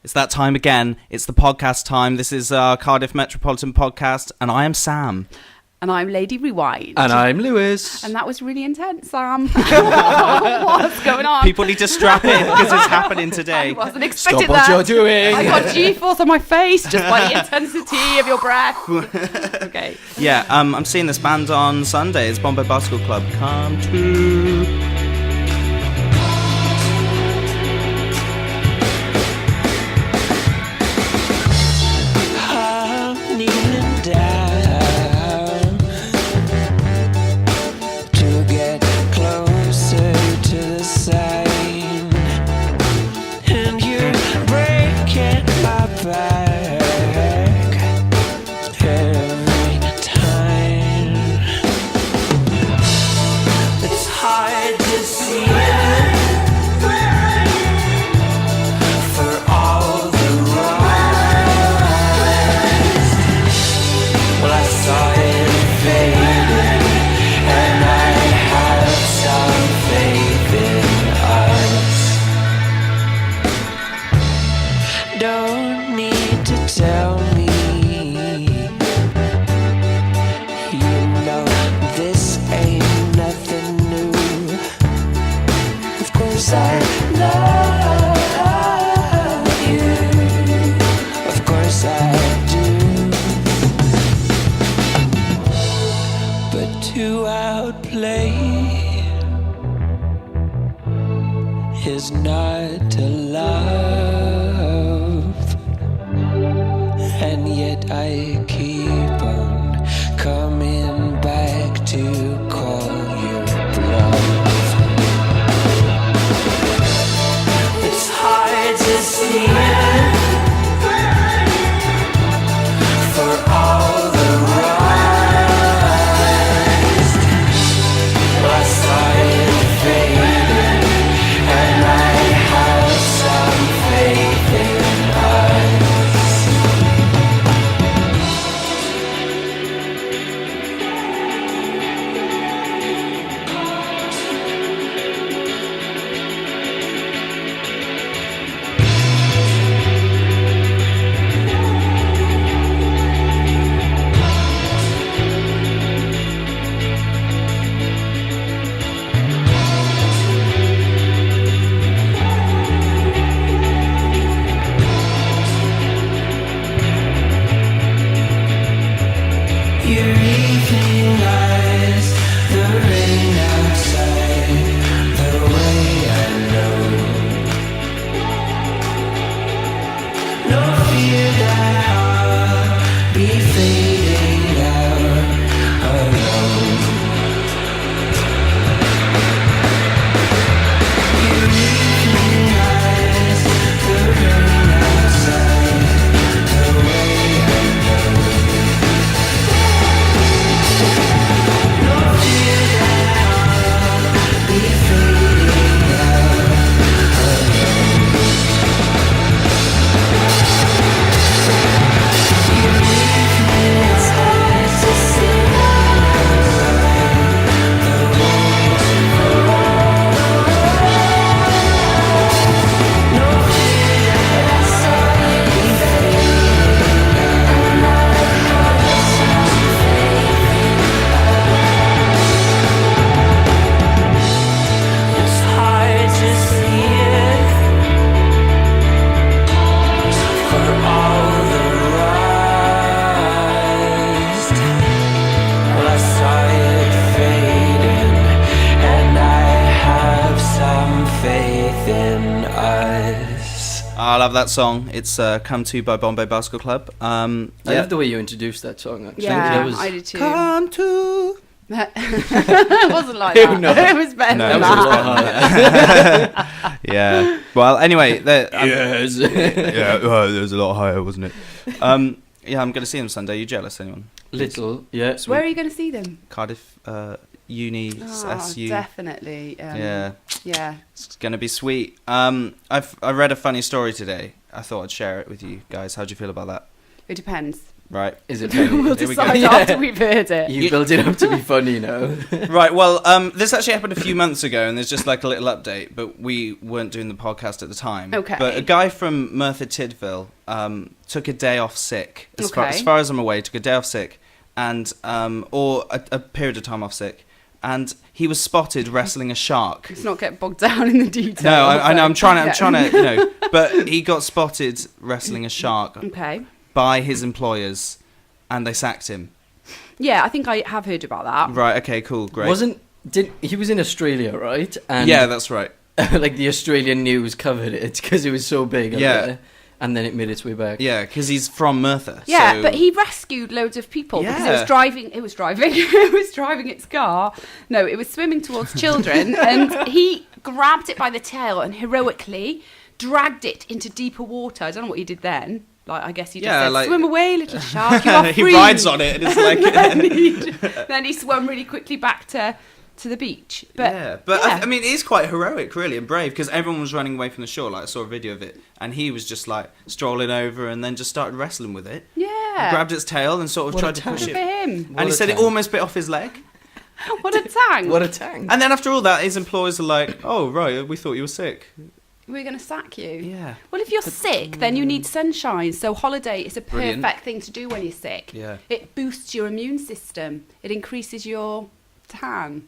It's that time again. It's the podcast time. This is our Cardiff Metropolitan podcast, and I am Sam. And I'm Lady Rewind. And I'm Lewis. And that was really intense, Sam. What's going on? People need to strap in because it's happening today. I wasn't expecting Stop that. what you're doing. I got G-force on my face just by the intensity of your breath. Okay. Yeah, I'm seeing this band on Sunday. It's Bombay Basketball Club. Come to... is not to love, and yet I keep on coming back to call your bluff. It's hard to see it for all the rise. I saw it fade. I love that song. It's Come To by Bombay Basketball Club. I love the way you introduced that song, actually. Yeah, I did too. Come To. It wasn't like that. No. It was better than that. Yeah. Well, anyway. Yes. There's a lot higher, wasn't it? Yeah, I'm going to see them Sunday. You jealous, anyone? Little, yeah. Where are you going to see them? Cardiff Uni, SU. Definitely. Yeah. Yeah. It's going to be sweet. I read a funny story today. I thought I'd share it with you guys. How do you feel about that? It depends. Right. Is it funny? We'll Here we go. decide after we've heard it. You built it up to be funny now. Right, well, this actually happened a few months ago, and there's just like a little update, but we weren't doing the podcast at the time. Okay. But a guy from Merthyr Tydfil took a day off sick, as far as I'm aware, took a day off sick, and or a period of time off sick, and he was spotted wrestling a shark. Let's not get bogged down in the details. No, I know, I'm trying Yeah. to, you know, but he got spotted wrestling a shark Okay. by his employers, and they sacked him. Yeah, I think I have heard about that. Right, okay, cool, great. He was in Australia, right? And Yeah, that's right. like the Australian news covered it because it was so big. Yeah. There, and then it made its way back. Yeah, because he's from Merthyr. Yeah, so... but he rescued loads of people because Yeah. it was driving its car. No, it was swimming towards children, and he grabbed it by the tail and heroically dragged it into deeper water. I don't know what he did then. Like, I guess he just said, swim away, little shark, you are he free. rides on it, and it's like... then he swam really quickly back to the beach. But yeah. I mean, it is quite heroic, really, and brave, because everyone was running away from the shore. Like, I saw a video of it, and he was just like strolling over and then just started wrestling with it. Yeah. Grabbed its tail and sort of What tried a to push Good it. for him. And he said it almost bit off his leg. What a tank. What a tank. And then after all that, his employers are like, "Oh, right, we thought you were sick." We're going to sack you. Yeah. Well, if you're sick, then you need sunshine. So holiday is a perfect Brilliant. thing to do when you're sick. Yeah. It boosts your immune system. It increases your tan.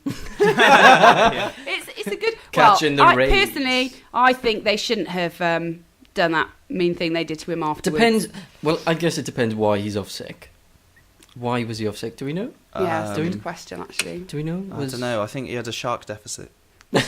It's a good... Catching the rays. Personally, I think they shouldn't have done that mean thing they did to him afterwards. Depends. Well, I guess it depends why he's off sick. Why was he off sick? Do we know? Yeah, it's a Um, good question, actually. Do we know? I don't know. I think he had a shark deficit.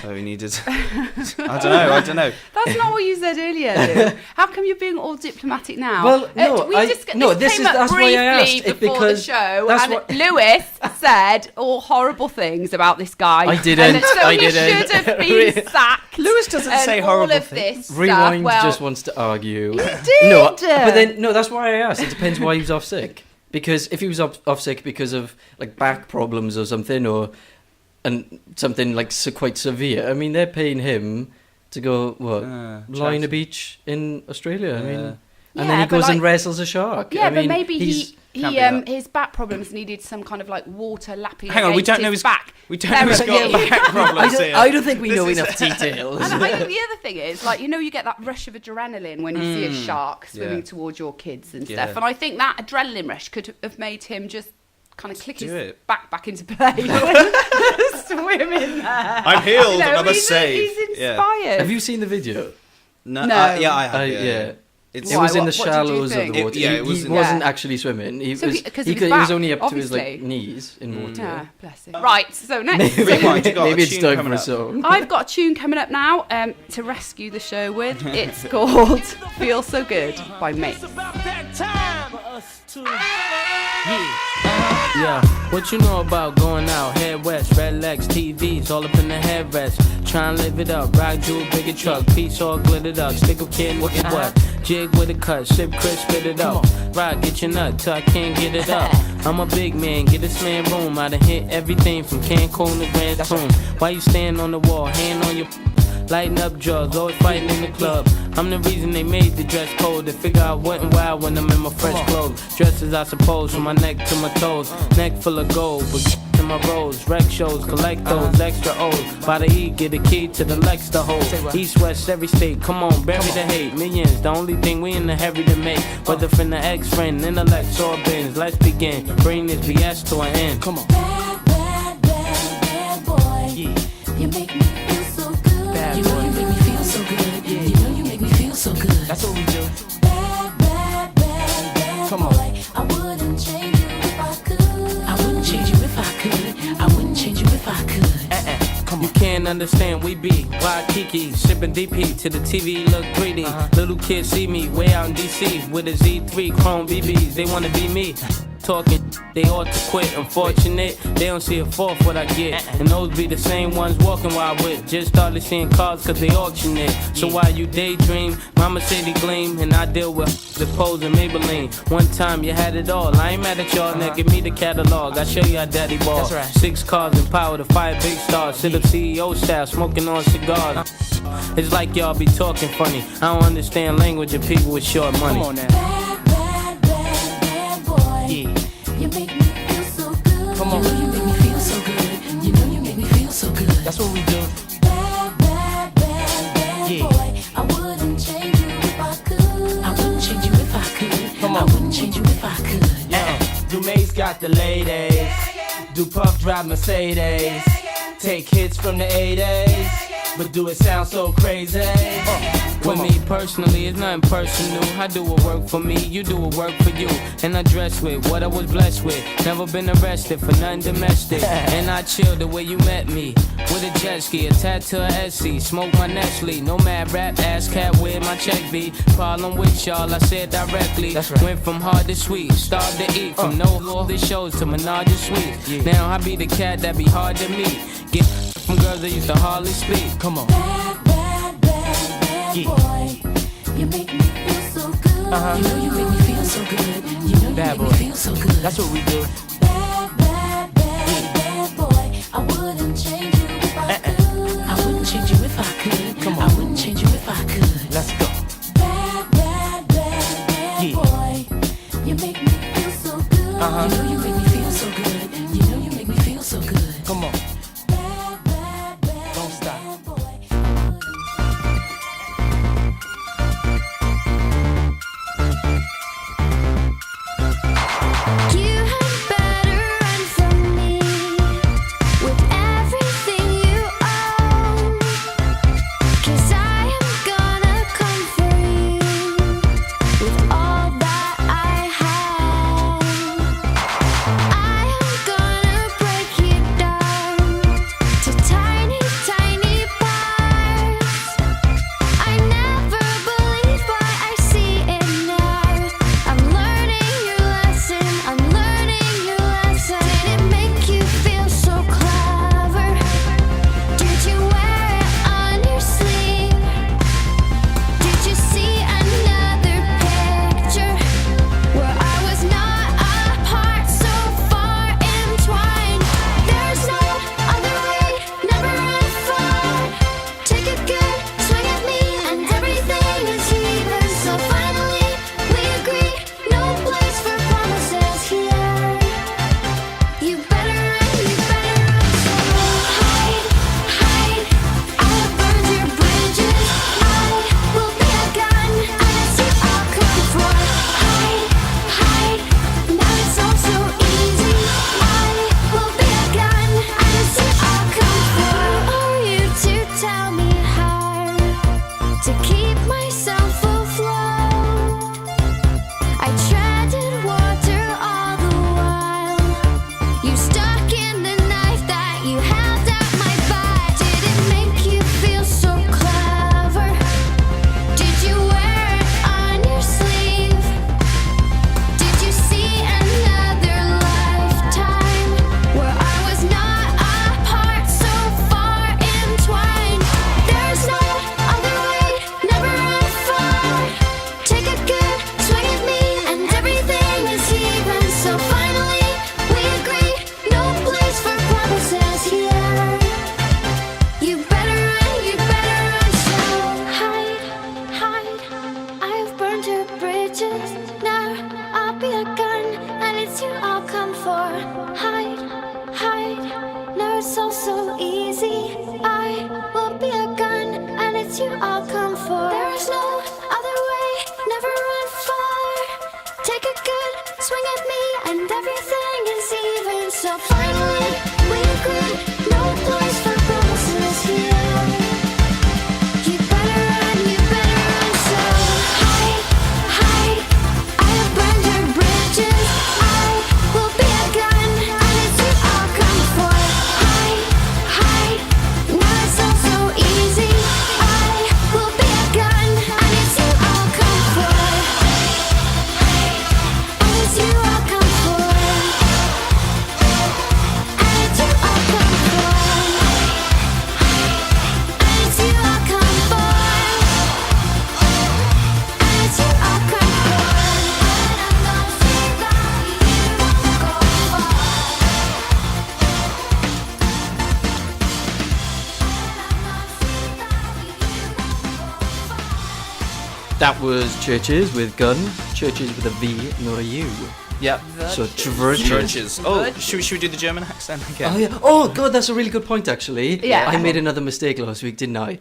So he needed... I don't know. That's not what you said earlier, Lou. How come you're being all diplomatic now? Well, no, this came up that's why I asked. briefly It before the because show, that's and what- Lewis said all horrible things about this guy. I didn't. And so I he didn't. should have been sacked. Lewis doesn't and say all horrible of things. this Rewind stuff. Well, just wants to argue. He did. No, but then no, that's why I asked. It depends why he was off sick. Because if he was off sick because of like back problems or something, and something like quite severe, I mean, they're paying him to go lie on a beach in Australia. I mean, and then Yeah, he but goes like- and wrestles a shark. Yeah, I but mean, maybe can't be that. his back problems needed some kind of like water lapping. Hang on, we against don't know his his back. We don't know he's got therapy. back problems here. I don't think we This know is- enough details. And I think the other thing is, like, you know, you get that rush of adrenaline when you see a shark swimming Yeah. towards your kids and Yeah. stuff. And I think that adrenaline rush could have made him just kind of click Do his it. back into play. Swim in there. I'm healed, You know, and I'm a he's, save. he's Yeah. inspired. Have you seen the video? No, No. yeah, I have. Yeah. It's, It was in Why? the What did you shallows of think? the water. It he was in- wasn't Yeah. actually swimming. He So was, because he of his was back, only up to his like obviously. knees in water. Yeah, bless him. Right, so next. Rewind, you got a Maybe it's tune time coming for a up. song. I've got a tune coming up now to rescue the show with. It's called Feel So Good by Mate. Yeah, what you know about going out? Head west, red legs, TVs, all up in the headrest. Trying to live it up, ride jewel, bigger truck, piece all glittered up. Stick a kid, look at what? Jig with a cut, sip crisp, spit it up. Ride, get your nut till I can't get it up. I'm a big man, get this man room. I done hit everything from Cancun to Grand Tune. Why you stand on the wall, hand on your... Lighting up drugs, always fighting in the club. I'm the reason they made the dress code. They figure out what and wild when I'm in my fresh clothes. Dresses, I suppose, from my neck to my toes. Neck full of gold, but in my rolls. Rec shows, collect those extra O's. By the E, get a key to the Lex to hold. East, west, every state, come on, bury the hate. Millions, the only thing we in the hurry to make. Whether from the ex-friend, intellect, or bins. Let's begin, bring this BS to an end. Come on. Bad boy. You make me feel so good. You know you make me feel so good. You know you make me feel so good. That's what we do. Bad Come on. boy. I wouldn't change you if I could. I wouldn't change you if I could. I wouldn't change you if I could. You can't understand, we be Waikiki, sipping DP to the TV, look greedy. Little kids see me way out in DC with a Z3 Chrome BBs. They wanna be me. Talking, they ought to quit. Unfortunate, they don't see a fourth what I get. And those be the same ones walking while I with. Just started seeing cars cause they auction it. So while you daydream, Mama City gleam, and I deal with the pose and Maybelline. One time you had it all. I ain't mad at y'all, now give me the catalog. I show you how daddy ball. 6 cars and power to fire big stars. Sit up CEO style, smoking on cigars. It's like y'all be talking funny. I don't understand language of people with short money. Bad boy. make me feel so good. Come on. You know you make me feel so good. You know you make me feel so good. That's what we do. Bad, bad, bad, bad Yeah. boy. I wouldn't change you if I could. I wouldn't change you if I could. Come on. I wouldn't change you if I could. Dumae's got the ladies. Do Puff drive Mercedes. Take hits from the 80s. But do it sound so crazy? With me personally, it's nothing personal. I do what work for me, you do what work for you. And I dress with what I was blessed with. Never been arrested for nothing domestic. And I chill the way you met me. With a jet ski, attached to a SC. Smoke my Nestle, no mad rap, ass cat with my check B. Problem with y'all, I said directly. That's right. Went from hard to sweet, starved to eat. From no all the shows to Menage a Suite. Now I be the cat that be hard to meet. Get from girls that used to hardly speak. Come on. Bad, bad, bad, bad Yeah. boy. You make me feel so good. You know you make me feel so good. You know you Bad make me boy. feel so good. That's what we do. Bad, bad, bad, bad boy. I wouldn't change you if I could. I wouldn't change you if I could. Come on. I wouldn't change you if I could. Let's go. Bad, bad, bad, bad Yeah. boy. You make me feel so good. You know you make me feel so good. You know you make me feel so good. Come on. Bad, bad, bad, Don't stop. bad boy. You had better run from me with everything you own, 'cause I am gonna come for you with all that I have. I am gonna break you down to tiny, tiny parts. I never believed what I see it now. I'm learning your lesson, I'm learning your lesson. Did it make you feel so clever? Did you wear it on your sleeve? Did you see another picture where I was not apart, so far entwined? There's no other way, never run far. Take a good swing at me and everything is even. So finally we agree, no place for promises here. You better run, you better run. So hide, hide. I have burned your bridges. I will be a gun unless you all come for. Hide, hide. Now it's all so easy. I will be a gun unless you all come for. Who are you to tell me how to keep myself afloat? I treaded water all the while. You stuck in the knife that you held at my back. Did it make you feel so clever? Did you wear it on your sleeve? Did you see another lifetime where I was not apart, so far entwined? There's no other way, never run far. Take a good swing at me and everything is even. So finally we agree, no place for promises here. You better run, you better run. So hide, hide. I have burned your bridges. Now I'll be a gun and it's you I'll come for. Hide, hide. Now it's all so easy. I will be a gun and it's you I'll come for. There is no other way, never run far. Take a good swing at me and everything is even. So finally we agree, no place for promises here. You better run, you better run. So hide, hide. I have burned your bridges. I will be a gun and it's you I'll come for. Hide, hide. Now it's all so easy. I will be a gun and it's you I'll come for. And it's you I'll come for. And it's you I'll come for. And it's you I'll come for. And it's you I'll come for. And I'm gonna see that you won't go far. That was Churches with Gun. Churches with a V, not a U. Yeah. So Virtues. Virtues. Oh, should we do the German accent again? Oh yeah. Oh god, that's a really good point actually. Yeah. I made another mistake last week, didn't I?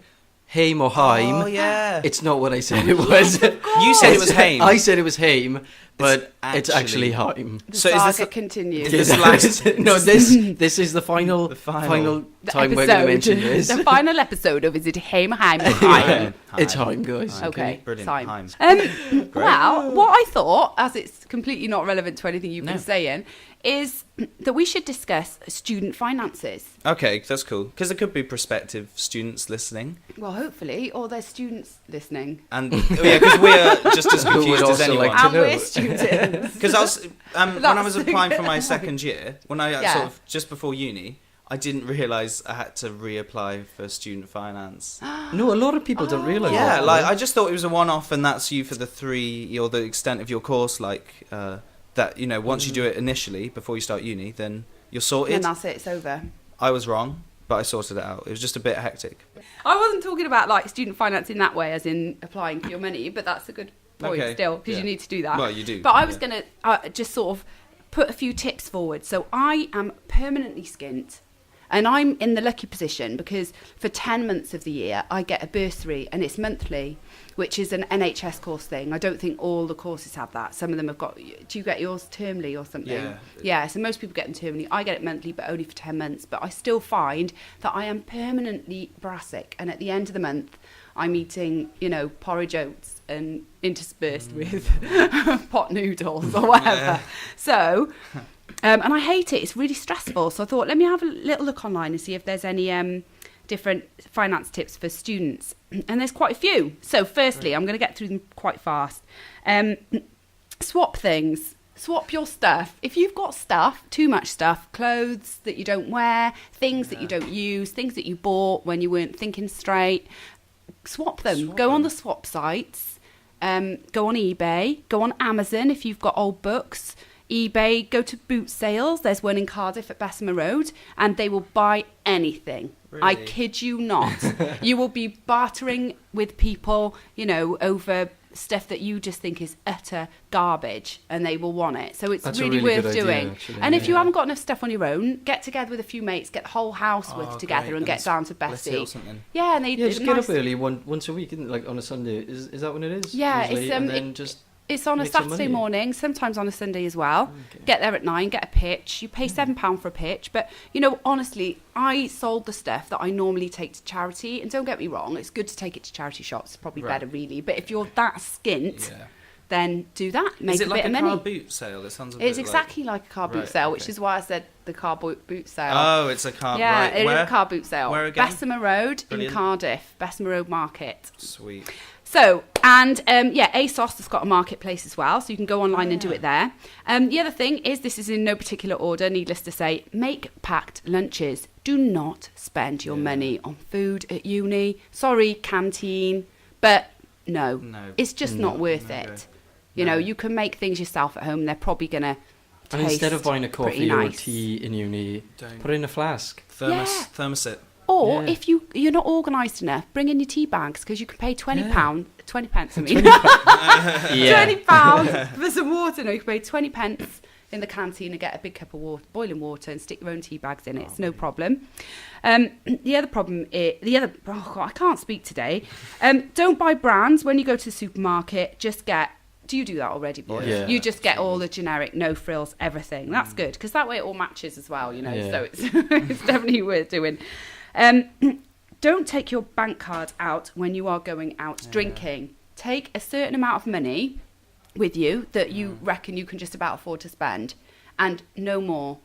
Heim or Heim. Oh, yeah. It's not what I said it was. You said it was Heim. I said it was Heim, but It's it's actually Heim. The So is saga this a- continues. Is this last- No, this is the final The final. time we're going to mention this. The final episode of Is It Heim? Yeah. It's Heim, guys. Okay, Brilliant. fine. Heim. Well, what I thought, as it's completely not relevant to anything you've No. been saying, is that we should discuss student finances. Okay, that's cool. Because there could be prospective students listening. Well, hopefully, or there's students listening. And because we're just as Who would confused as also anyone. like to And know. we're students. Because I was when I was That's- applying for my second year, when I Yeah. sort of just before uni, I didn't realise I had to reapply for student finance. No, a lot of people don't realise Yeah, that. like I just thought it was a one-off, and that's you for the 3 or the extent of your course. Like that, once you do it initially before you start uni, then you're sorted. And that's it, it's over. I was wrong, but I sorted it out. It was just a bit hectic. I wasn't talking about like student finance in that way, as in applying for your money, but that's a good point Okay, still, because yeah. you need to do that. Well, you do, But I was yeah. going to just sort of put a few tips forward. So I am permanently skint. And I'm in the lucky position because for 10 months of the year, I get a bursary and it's monthly, which is an NHS course thing. I don't think all the courses have that. Some of them have got, do you get yours termly or something? Yeah. Yeah, so most people get them termly. I get it monthly, but only for 10 months. But I still find that I am permanently brassic. And at the end of the month, I'm eating, porridge oats and interspersed with pot noodles or whatever. Yeah. So... and I hate it. It's really stressful. So I thought, let me have a little look online and see if there's any different finance tips for students. And there's quite a few. So firstly, I'm going to get through them quite fast. Swap things. Swap your stuff. If you've got stuff, too much stuff, clothes that you don't wear, things that you don't use, things that you bought when you weren't thinking straight, swap them. Go on the swap sites. Go on eBay. Go on Amazon if you've got old books. eBay, go to boot sales. There's one in Cardiff at Bessemer Road, and they will buy anything. I Really? kid you not. You will be bartering with people, over stuff that you just think is utter garbage, and they will want it. So it's That's a really, really worth good idea, doing. actually, And if you yeah. haven't got enough stuff on your own, get together with a few mates, get the whole house Oh, together, great. and get And down to split it or Bessie. something. Yeah, and they Yeah, just nice- get up early once a week, isn't it? Like on a Sunday. Is that when it is? Yeah, Usually? it's, and it- then just It's on a make some Saturday money. morning, sometimes on a Sunday as well. Okay. Get there at 9, get a pitch. You pay £7 for a pitch. But, honestly, I sold the stuff that I normally take to charity. And don't get me wrong, it's good to take it to charity shops. It's probably Right. better, really. But if you're that skint, Yeah. then do that. Make Is it a like bit a of car money. boot sale? It sounds a It's bit exactly like a car boot Right, sale, which okay. is why I said the car boot sale. Oh, it's a car. yeah, right. it is Where? a car boot sale. Where again? Bessemer Road Brilliant. in Cardiff. Bessemer Road Market. Sweet. So, and ASOS has got a marketplace as well, so you can go online and do it there. The other thing is, this is in no particular order, needless to say, make packed lunches. Do not spend your money on food at uni. Sorry, canteen, but no, it's just not worth no it. go. You can make things yourself at home. They're probably going to And instead of buying a pretty coffee or nice. tea in uni, Don't. put it in a flask. Thermostat. Or Yeah. if you're not organised enough, bring in your tea bags because you can pay £20, 20 pence, I mean. Yeah. £20 for some water. No, you can pay 20 pence in the canteen and get a big cup of water, boiling water, and stick your own tea bags in it. It's no problem. The other problem is, oh God, I can't speak today. Don't buy brands when you go to the supermarket. Just get, do you do that already, boys? Yeah. You just get all the generic, no frills, everything. That's good because that way it all matches as well, Yeah. so it's, it's definitely worth doing. Don't take your bank card out when you are going out drinking. Take a certain amount of money with you that you reckon you can just about afford to spend, and no more.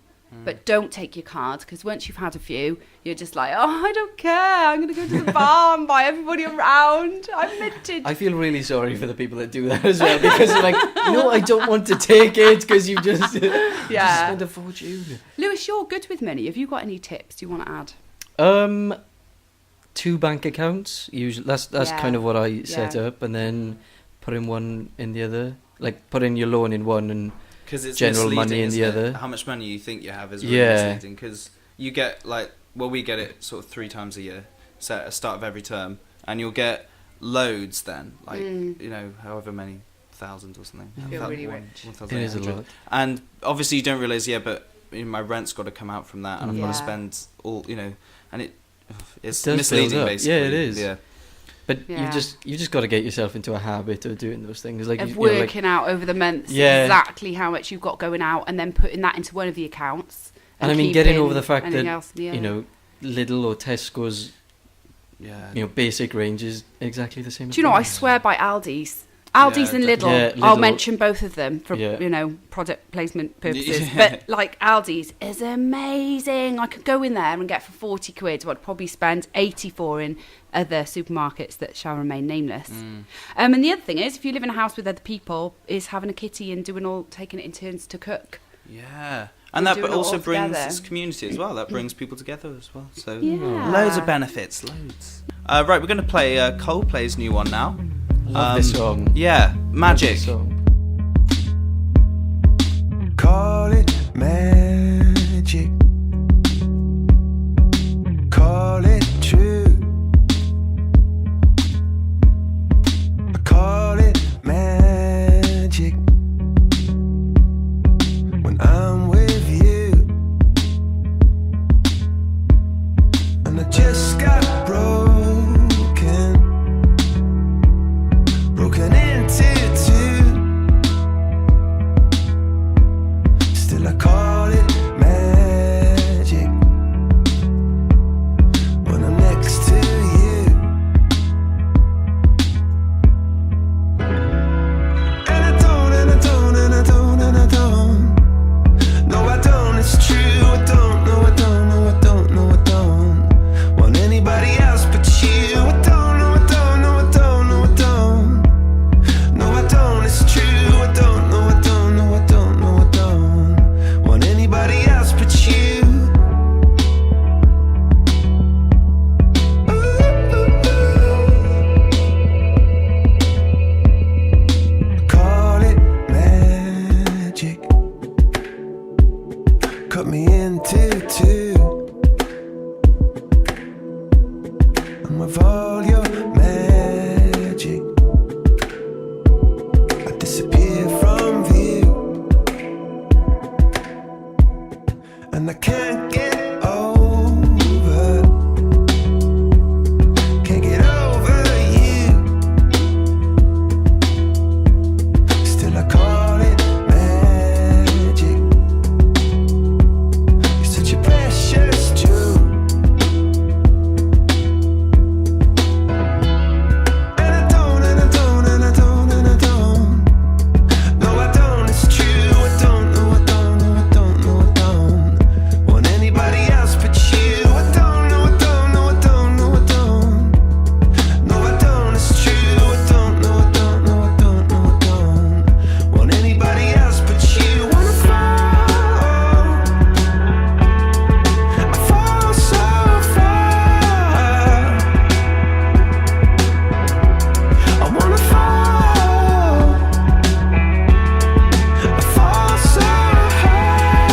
But don't take your card, because once you've had a few, you're just like, oh, I don't care. I'm going to go to the bar and buy everybody around. I'm minted. I feel really sorry for the people that do that as well, because they're like, no, I don't want to take it because you just, just Yeah. spend a fortune. Lewis, you're good with money. Have you got any tips you want to add? 2 bank accounts. Usually, that's Yeah. kind of what I set Yeah. up, and then put in one in the other. Like put in your loan in one and Because it's general misleading, money in isn't the it? other. How much money you think you have is really Yeah. misleading. Because you get we get it sort of 3 times a year, so at the start of every term, and you'll get loads then, however many 1,000 or something. Feel really rich. 1,800. It is a lot. And obviously you don't realise, but my rent's got to come out from that, and I've got to Yeah. spend all, and it's does misleading build up. basically. Yeah, it is. Yeah. But Yeah. you just got to get yourself into a habit of doing those things, like Of you know, like- working out over the months Yeah. exactly how much you've got going out, and then putting that into one of the accounts. And I mean, getting over the keeping fact anything that else, yeah. Lidl or Tesco's, Yeah. basic range is exactly the same. Do you know what? I swear by Aldi's. Aldi's Yeah, and Lidl. Yeah, I'll Lidl. mention both of them for Yeah. product placement purposes. Yeah. But like Aldi's is amazing. I could go in there and get for 40 quid what I'd probably spend 84 in other supermarkets that shall remain nameless. And the other thing is, if you live in a house with other people, is having a kitty and taking it in turns to cook. Yeah. And We that do it also all brings together. this community as well. That brings people together as well. So Yeah. loads of benefits, loads. Right, we're going to play Coldplay's new one now. Love this song. Yeah, Love Magic. this song. Call it magic. Call it true. Call it magic. When I'm with you, and I just got broken into two. Still I call it magic when I'm next to you. And I don't, and I don't, and I don't, and I don't. No, I don't, it's true. I don't, no, I don't, no, I don't, no, I don't want anybody else but you. I don't, no, I don't, no, I don't, no, I don't. No, I don't, it's true. I don't, no, I don't, no, I don't, no, I don't want anybody else but you. Call it magic. Cut me into two. And with all your magic, I disappear from view, and I can't get over, can't get over you. Still I call it magic. You're such a precious jewel. And I don't, and I don't, and I don't, and I don't. No, I don't, it's true. I don't, no, I don't, no, I don't, no, I don't want anybody else but you. I don't, no, I don't, no, I don't, no, I don't. No, I don't, it's true. I don't, no, I don't, no, I don't, no, I don't want anybody else but you. Wanna fall so far. I wanna fall so hard,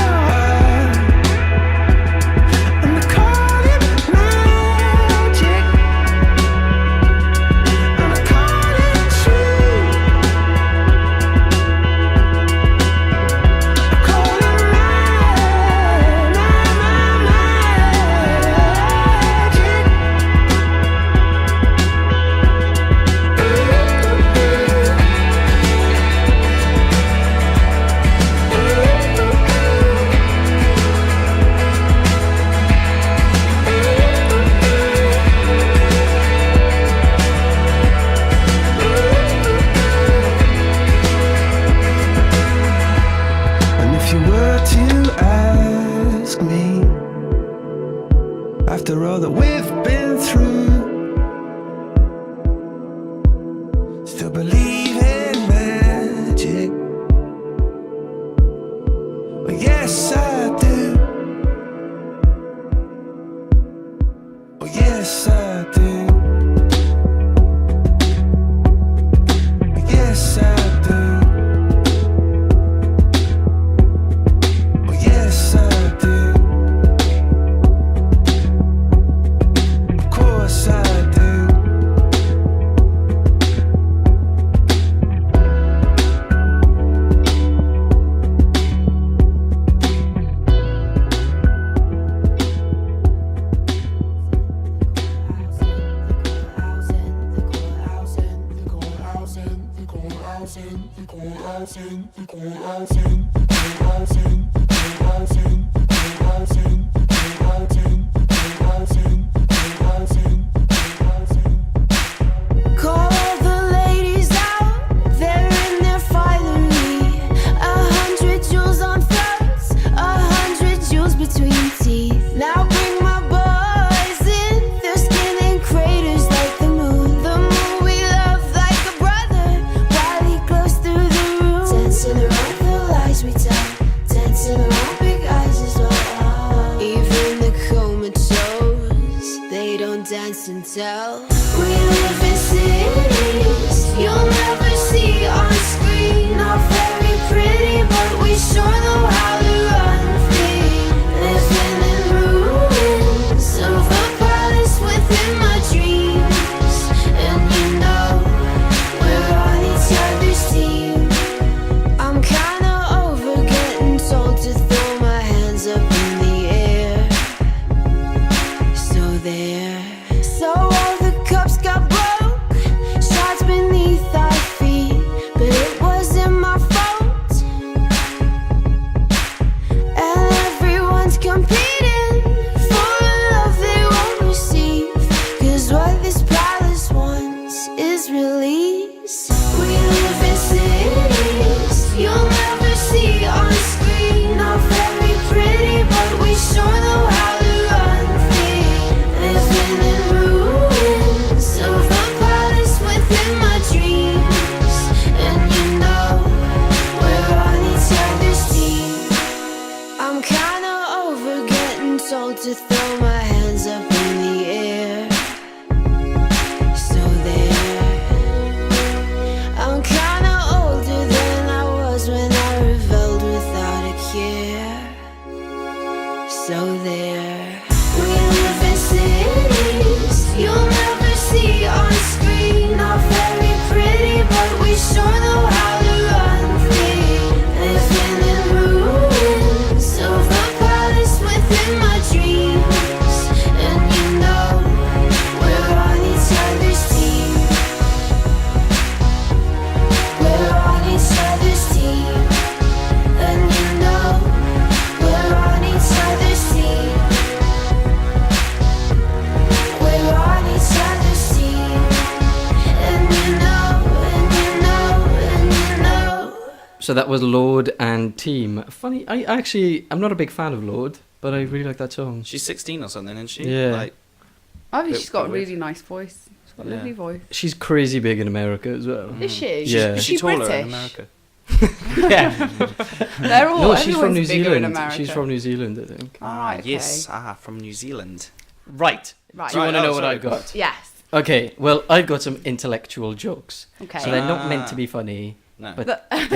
and I call it magic, and I call it true. I call it And if you were to ask me, after all that we've been through, still believe in magic? Well, yes, I do. Oh, yes, I do. Oh, yes, I do. Oh, yes, I do. Of course Call the ladies out, they're in their finery. 100 jewels on throats, 100 jewels between teeth. Now bring my boys in, their skin in craters like the moon. The moon we love like a brother, while he glows through the room. Dancing around the lies we tell, dancing around big eyes as well. Even the comatose, they don't dance and tell. We live in cities you'll never see on screen. Not very pretty, but we sure know how to run free. Living in ruins of a palace within my dreams. And you know, we're on each other's team. I'm kinda over getting told to throw my hands up in the air. So there. So all the cups got broke, shards beneath our feet, but it wasn't my fault. And everyone's competing for a love they won't receive, 'cause what this palace wants is release. We live in cities you'll never see on screen. Not very pretty, but we sure know how to run free. Living in ruins of a palace within my dreams. And you know, we're on each other's team. I'm kinda over getting told to throw my hands up in the air. So there. I'm kinda older than I was when I rebelled without a care. So there. We live in cities you'll never see on screen. Not very pretty, but we sure know how to run free. Living in ruins of a palace within my dreams. And you know, we're on each other's team. We're on each other's team. And you know, we're on each other's team. We're on each other's team. And you know, and you know, and you know. So that was Lord and Team. Funny, I'm not a big fan of Lord, but I really like that song. She's 16 or something, isn't she? Yeah. Like, I think Bit she's got a weird. really nice voice. She's got a Yeah. lovely voice. She's crazy big in America as well. Is she? Yeah. Is is she she taller British? in America? Yeah. They're all. No, she's from everyone's New bigger in Zealand. America. She's from New Zealand, I think. Alright, okay. Yes. From New Zealand. Right. Right. Do you want to Right, know oh, what sorry. I've got? Yes. Okay, well, I've got some intellectual jokes. Okay. So they're not meant to be funny, No. but Because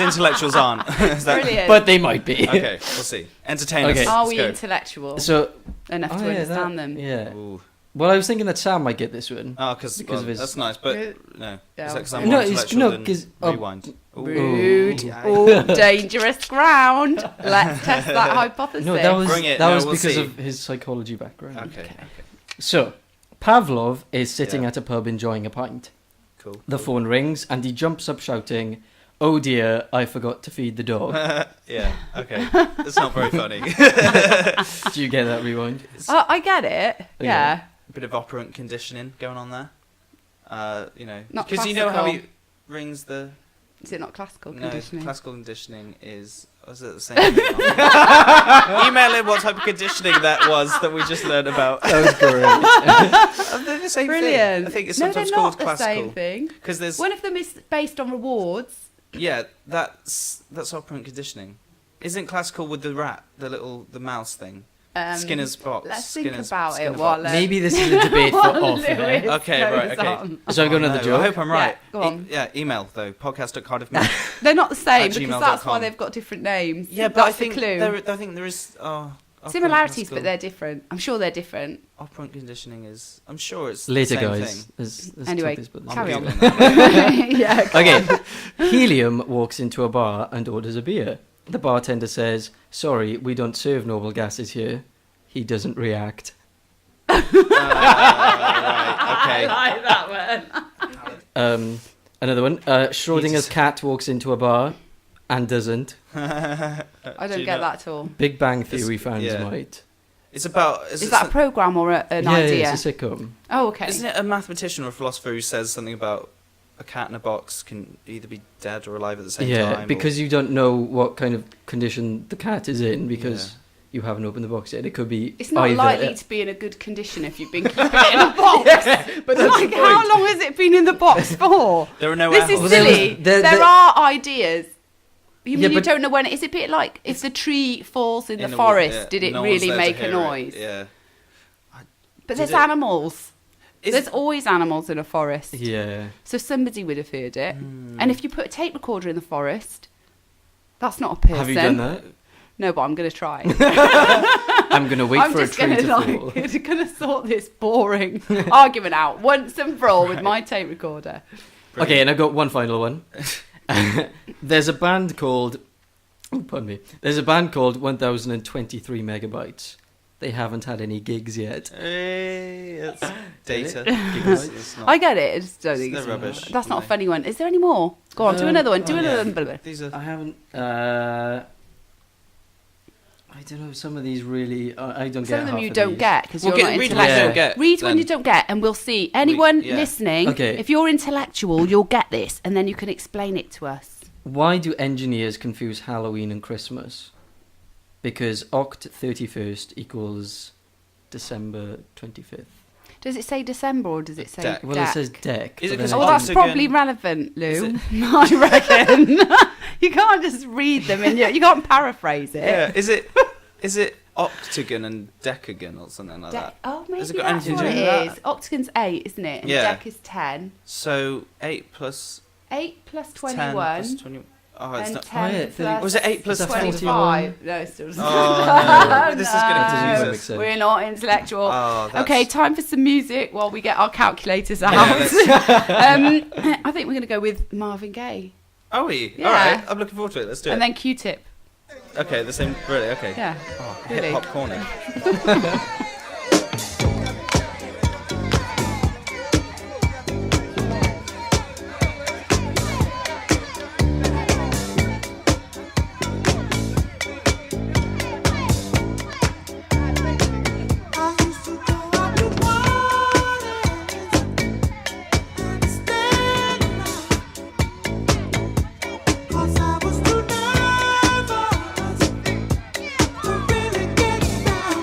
intellectuals aren't. Is that- Brilliant. but they might be. Okay, we'll see. Entertain Okay. us. Are Let's we go. intellectual So, enough to oh, yeah, understand that- them? Yeah. Ooh. Well, I was thinking that Sam might get this one. Oh, because of his... that's nice, but Yeah. no. Yeah, Is that 'cause okay. I'm more No, it's- intellectual no, than 'cause, Rewind? Ooh. Rude. Yeah. Oh, dangerous ground. Let's test that hypothesis. No, that was Bring it. that No, was we'll because see. of his psychology background. Okay. So, Pavlov is sitting Yeah. at a pub enjoying a pint. Cool. The phone rings and he jumps up shouting, "Oh dear, I forgot to feed the dog." Yeah. Okay. That's not very funny. Do you get that, Rewind? Oh, I get it. Yeah. Yeah. A bit of operant conditioning going on there. You know, Not because you know how he classical. rings the Is it not classical no conditioning? classical conditioning is was it the same thing? Email in what type of conditioning that was that we just learned about. That was great. They're the same Brilliant. thing. I think it's no, sometimes they're called not the classical same thing. because there's One of them is based on rewards. yeah that's operant conditioning. Isn't classical with the rat the mouse thing? Skinner's box. Let's Skinner's, think about Skinner it while box. Maybe this is a debate for while off air. Lewis Okay, right, goes okay. on. So I've got another No, joke. I hope I'm right. Yeah, go on. Email though podcast@cardiffmet. They're not the same At because that's why gmail.com. they've got different names. Yeah, but that's I think the clue. I think there is Similarities, but they're different. I'm sure they're different. operant conditioning is. I'm sure it's Later, the same guys. Thing. There's Anyway, topics, but I'm carry on. Googling that. Yeah. go Okay. on. Helium walks into a bar and orders a beer. The bartender says, "Sorry, we don't serve noble gases here." He doesn't react. Right, okay. I like that one. Another one. Schrodinger's cat walks into a bar and doesn't. I don't you get know- that at all. Big Bang Theory fans yeah. might. It's about. Is that a program or an Yeah, idea? it's a sitcom. Oh, okay. Isn't it a mathematician or a philosopher who says something about a cat in a box can either be dead or alive at the same time? Yeah, because you don't know what kind of condition the cat is in because you haven't opened the box yet. It could be It's not either, likely to be in a good condition if you've been keeping it in a box. but that's Like, the how point. long has it been in the box for? there are no This apples. is there was- silly. there- There there- are ideas. You Yeah, mean you but- don't know when? Is it a bit like if the tree falls in the In a- forest, yeah, did it no one's really there to make a hear it. noise? Yeah. But Did there's it- animals. Is- There's always animals in a forest. Yeah. So somebody would have heard it. Hmm. And if you put a tape recorder in the forest, that's not a person. Have you done that? No, but I'm going to try. I'm going to wait I'm for a just tree going to fall. to sort this boring argument out once and for all with my tape recorder. Okay, and I've got one final one. There's a band called... Oh, pardon me. There's a band called 1023 Megabytes. They haven't had any gigs yet. Hey, it's data. Gigabytes? It's not- I get it. I just don't think They're it's rubbish. That's not a No. funny one. Is there any more? Go on, do another one. Do oh, another yeah. one. These are. I haven't... I don't know, some of these really... I don't get Some of them half you don't these. get because Well, you're not read one what you intellectual. don't get. Read one then. you don't get, and we'll see. Anyone yeah. listening, Okay. if you're intellectual, you'll get this, and then you can explain it to us. Why do engineers confuse Halloween and Christmas? Because Oct 31st equals December 25th. Does it say December or does it say Deck. Well, it says deck. Is it but then 'cause Oh, Octagon- that's probably relevant, Lou. I reckon. You can't just read them and you can't paraphrase it. Yeah. Is it octagon and decagon or something like that? Oh, maybe Has it got that's anything what to it do with is. Octagon's 8, isn't it? And Yeah. deck is 10. So 8 plus 8 plus 10 21. plus 20. Oh, it's And not. 10 Oh, yeah, plus Was it 8 plus 25? No, it still doesn't. Oh, no. This is going That to doesn't confuse make us. sense. We're not intellectual. Oh, that's... Okay, time for some music while we get our calculators out. let's- I think we're going to go with Marvin Gaye. Are we? Yeah. All right. I'm looking forward to it. Let's do And it. then Q-Tip. Okay, the same. Really? Okay. Yeah. Oh, Really? hip hop corner. I used to go out to parties and stand around 'cause I was too nervous to really get down.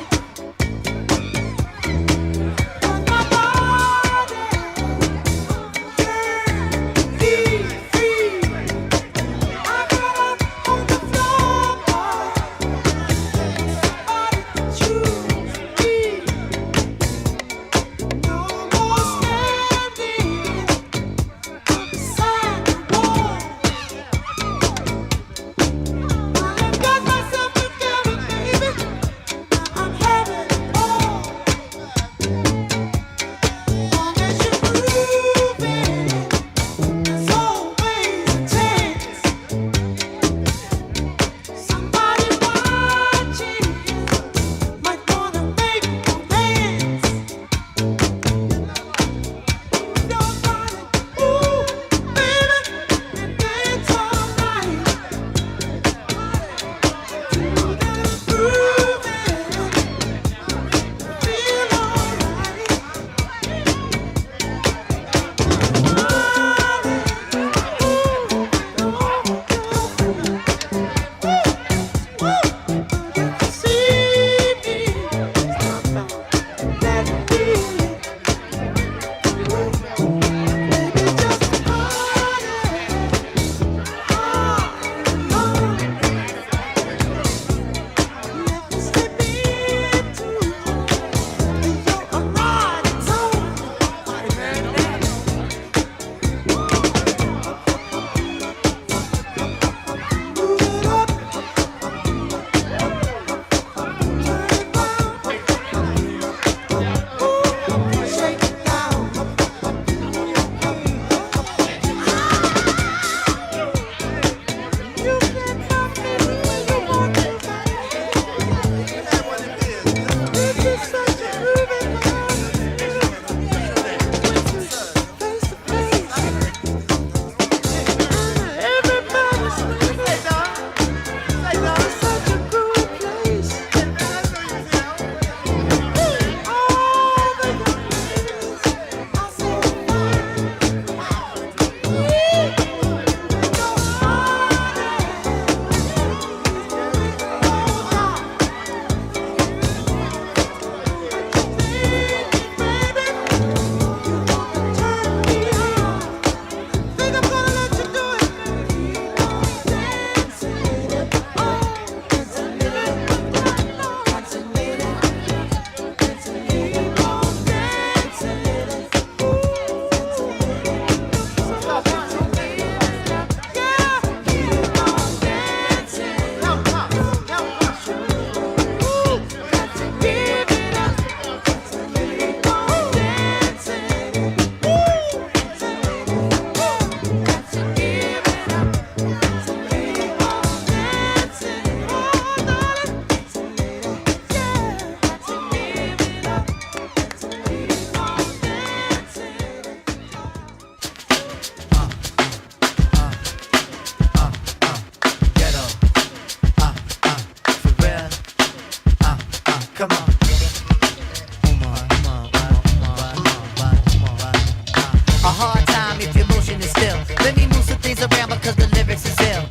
hands around because the lyrics is ill.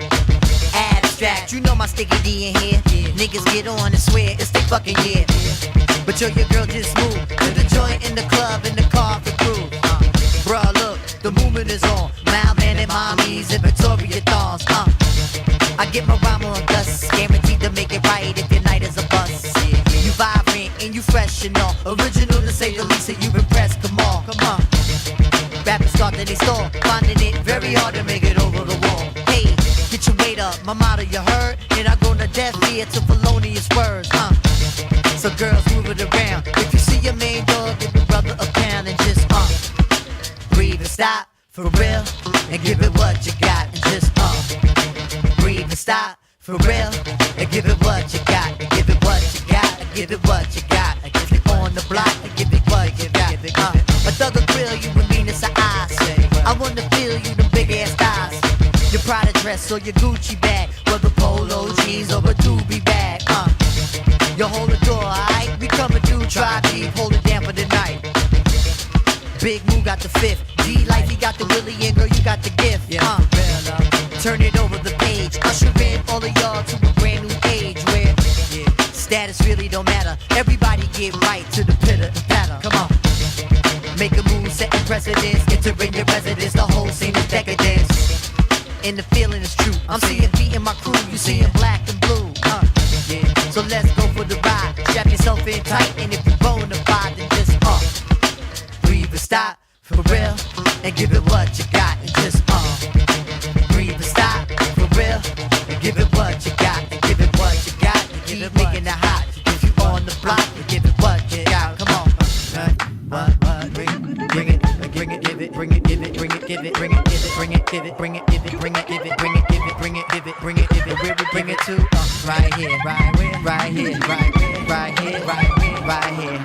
Abstract, you know my sticky D in here. Niggas get on and swear it's their fucking year. But yo, your girl just moved to the joint in the club in the car for crew. Bruh, look, the movement is on. Malman and mommies and Victoria thongs. I get my rhyme on dust, guaranteed to make it right if your night is a bust. You vibrant and you fresh and all, original to say the least, and you impressed. Come on, come on. Rappers start to they stall, finding it very hard to make it over the wall. Hey, get your weight up, my motto you heard, and I go to death ear to felonious words. So girls move it around. If you see your main dog, give your brother a pound and just breathe and stop for real, and give it what you got and just breathe and stop for real, and give it what you got, and give it what you got, and give it what you got, and give it on the block, and give it what you got. A thug will grill you with meanness of eyes. I wanna feel you, the big ass thighs. Your Prada dress or your Gucci bag, whether polo jeans or a doobie bag. You hold the door, alright? We coming through, try deep, hold it down for the night. Big Moo got the fifth, D-Life, he got the Willie, and girl, you got the gift. Turn it over the page, usher in all of y'all to a brand new age where status really don't matter. Everybody get right to the pitter and patter. Come on, make a move, setting precedence, entering your residence. The whole scene is decadence, and the feeling is true. I'm seeing feet in my crew, you seeing black and blue. So let's go for the ride. Strap yourself in tight, and if you bona fide, then just breathe and stop for real, and give it what you got, and just breathe and stop for real, and give it what you got, and give it what you got, and keep making it hot. If you on the block, and give it what you got. Come on, what? Bring it, give it, bring it, give it, bring it, give it, bring it, give it, bring it, give it, bring it, give it, bring it, give it, bring it, give it, bring it, give it, bring it, give it. Where we bring it to? Right here, right here, right here, right here, right here, right here, right here,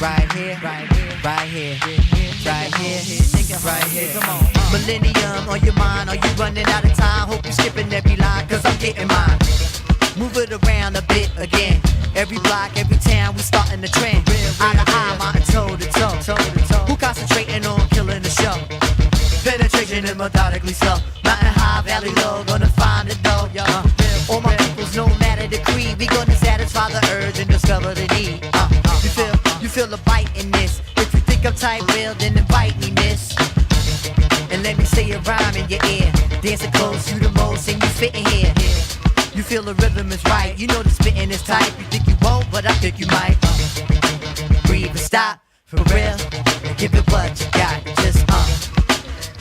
right here, right here, right here, right here. Come on. Millennium on your mind, are you running out of time? Hope you skipping every line, cause I'm getting mine. Move it around a bit again. Every block, every town, we starting the trend. Eye to eye, mountain toe to toe. Who concentrating on killing the show? Penetration and methodically slow. Mountain high, valley low, gonna find it though. All my peoples, no matter the creed, we gonna satisfy the urge and discover the need. You feel the bite in this. If you think I'm tight, well then invite me, miss. And let me say a rhyme in your ear. Dancing close, you the most, and you fitting here. You feel the rhythm is right. You know the spitting is tight. You think you won't, but I think you might. Breathe and stop for real, and give it what you got. Just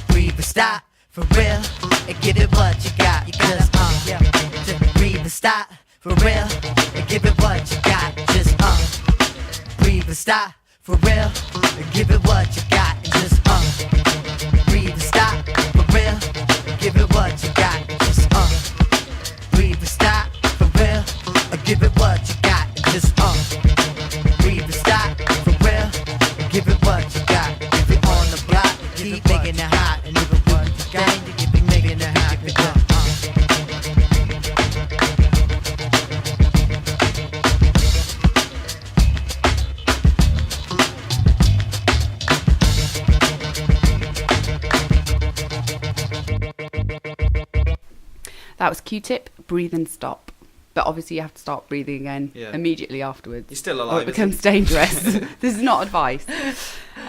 breathe and stop for real, and give it what you got. You just just breathe and stop for real, and give it what you got. Just breathe and stop for real, and give it what you got. And just breathe and stop for real, and give it what you got. Just breathe and stop for real, and give it what you got. And just breathe and stop for real, and give it what you got. If you're on the block, keep making it hot, and if it what you got, you keep making it hot. That was Q-Tip, breathe and stop. But obviously you have to start breathing again immediately afterwards. You're still alive. Or it becomes dangerous. This is not advice.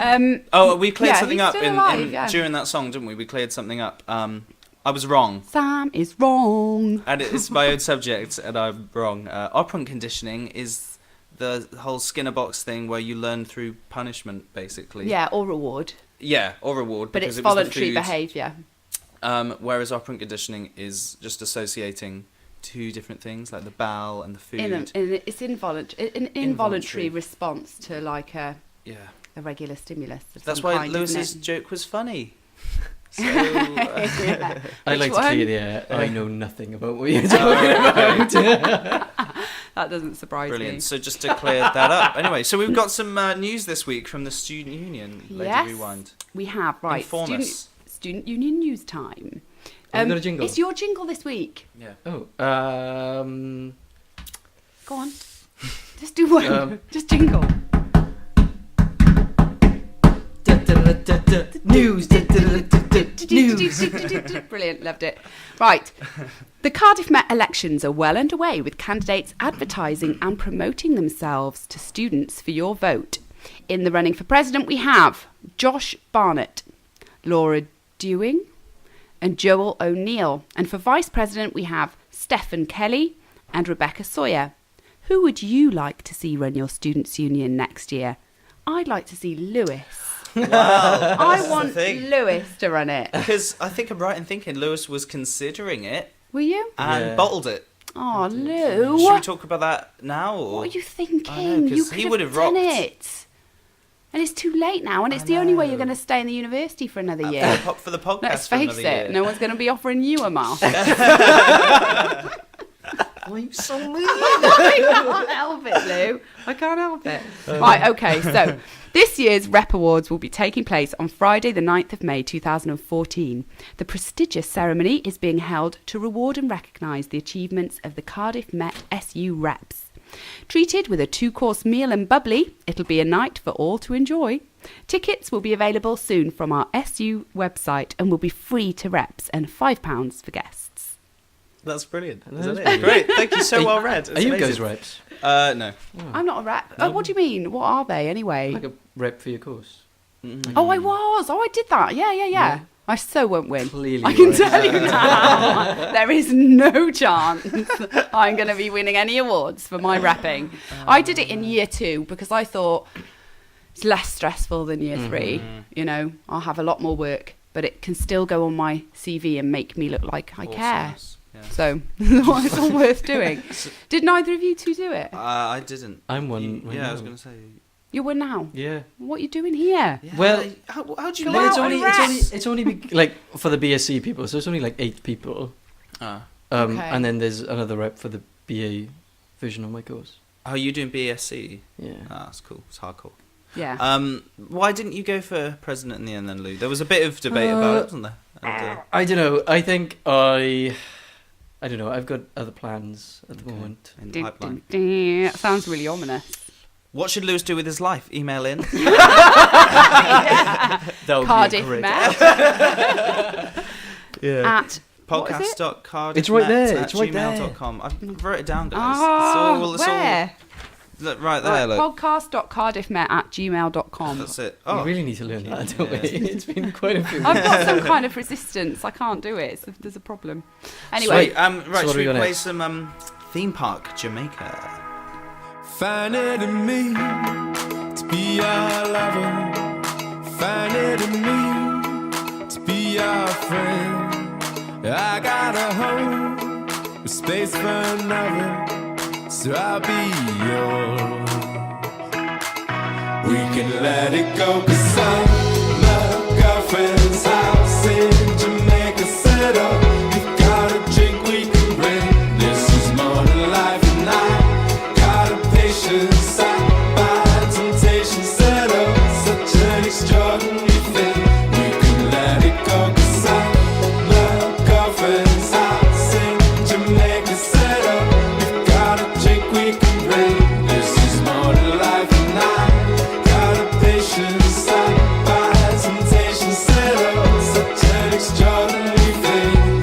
We cleared something up during that song, didn't we? We cleared something up. I was wrong. Sam is wrong. And it's my own subject, and I'm wrong. Operant conditioning is the whole Skinner box thing where you learn through punishment, basically. Yeah, or reward. Yeah, or reward. But it's voluntary behaviour. Whereas operant conditioning is just associating two different things, like the bowel and the food. It's involuntary response to like a regular stimulus. That's why Lewis's joke was funny. So, I like to clear the air. I know nothing about what you're talking about. That doesn't surprise me. Brilliant. So just to clear that up. Anyway, so we've got some news this week from the Student Union. Lady Rewind. We have, right. Inform us. Student Union news time. Have you got a jingle? It's your jingle this week. Yeah. Oh. Go on. Just do one. Just jingle. News. Brilliant, loved it. Right. The Cardiff Met elections are well underway, with candidates advertising and promoting themselves to students for your vote. In the running for president, we have Josh Barnett, Laura Dewing, and Joel O'Neill. And for vice president, we have Stephen Kelly and Rebecca Sawyer. Who would you like to see run your students' union next year? I'd like to see Lewis. Wow. I want Lewis to run it. Because I think I'm right in thinking Lewis was considering it Were you? and Yeah. bottled it. Oh, Lou. Should we talk about that now? Or? What are you thinking? I know, 'cause You he could would have have done rocked. it. And it's too late now, and it's I the only way you're know. going to stay in the university for another year. For the podcast. Let's for face another it, year. no one's going to be offering you a mask. Why are you so mean? I can't help it, Lou. I can't help it. Right, okay, so this year's Rep Awards will be taking place on Friday, the 9th of May 2014. The prestigious ceremony is being held to reward and recognise the achievements of the Cardiff Met SU reps. Treated with a 2-course meal and bubbly, it'll be a night for all to enjoy. Tickets will be available soon from our SU website and will be free to reps and £5 for guests. That's brilliant. That Isn't is it? Great. Thank you. So well read. Are you guys reps? No. I'm not a rep. Oh, what do you mean? What are they anyway? Like a rep for your course? Oh, I was. Oh, I did that. Yeah. I so won't win. Clearly I can right. tell you now. There is no chance I'm going to be winning any awards for my repping. I did it in year 2 because I thought it's less stressful than year 3. You know, I'll have a lot more work, but it can still go on my CV and make me look like I care. Awesomeness. Yeah. So it's all worth doing. Did neither of you two do it? I didn't. I'm one right Yeah, I was now. going to say. You were now. Yeah. What are you doing here? Yeah, Well- how do you Go know? out It's and only, rep. it's only like for the BSc people, so it's only like 8 people. Ah. Okay. And then there's another rep for the BA version of my course. Oh, you doing BSc? Yeah. Ah, that's cool. It's hardcore. Yeah. Why didn't you go for president in the end then, Lou? There was a bit of debate about it, wasn't there? And, I don't know. I think I don't know. I've got other plans at the moment. in the Dun, pipeline. dun, dun. That sounds really ominous. What should Lewis do with his life? Email in. That would Cardiff be great. Met Yeah. at what is it? Podcast.cardiff. It's right there, it's right there. gmail.com. I wrote it down, guys. Oh, it's all, where? look, right there, look. Podcast.cardiffmet@gmail.com. That's it. We Oh, really need to learn that, don't we? Yeah. It's been quite a few. I've got some kind of resistance. I can't do it. So there's a problem. Anyway, Sweet. Right, So what should do we we got play next? some Theme Park Jamaica? Find it in me to be your lover. Find it in me to be your friend. I got a home with space for another, so I'll be yours. We can let it go, 'cause I'm my girlfriend's house in Jamaica set up. We got a drink we can bring. This is more than life, and I got a patient side by temptation set up. Such an extraordinary thing. We can let it go, 'cause I'm my girlfriend's house in Jamaica set up. We got a drink we can bring. This is more than life, and I got a patient side by temptation set up. Such an extraordinary thing.